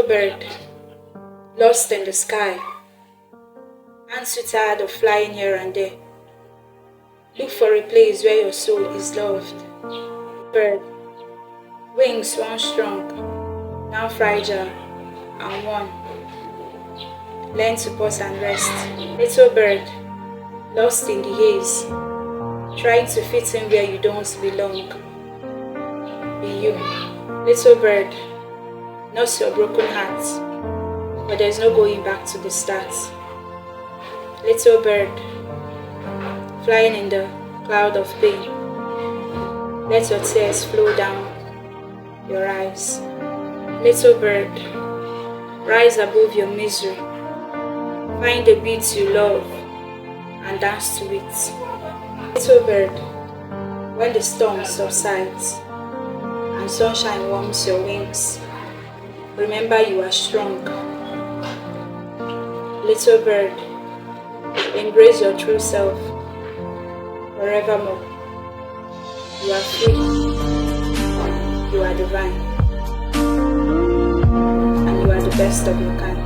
bird, lost in the sky, aren't you tired of flying here and there? Look for a place where your soul is loved. Bird, wings once strong, now fragile and worn. Learn to pause and rest. Little bird, lost in the haze, trying to fit in where you don't belong. Be you. Little bird, nurse your broken heart, but there's no going back to the start. Little bird, flying in the cloud of pain, let your tears flow down your eyes. Little bird, rise above your misery, find the beat you love and dance to it. Little bird, when the storm subsides and sunshine warms your wings, remember you are strong. Little bird, embrace your true self forevermore. You are free, you are divine, and you are the best of your kind.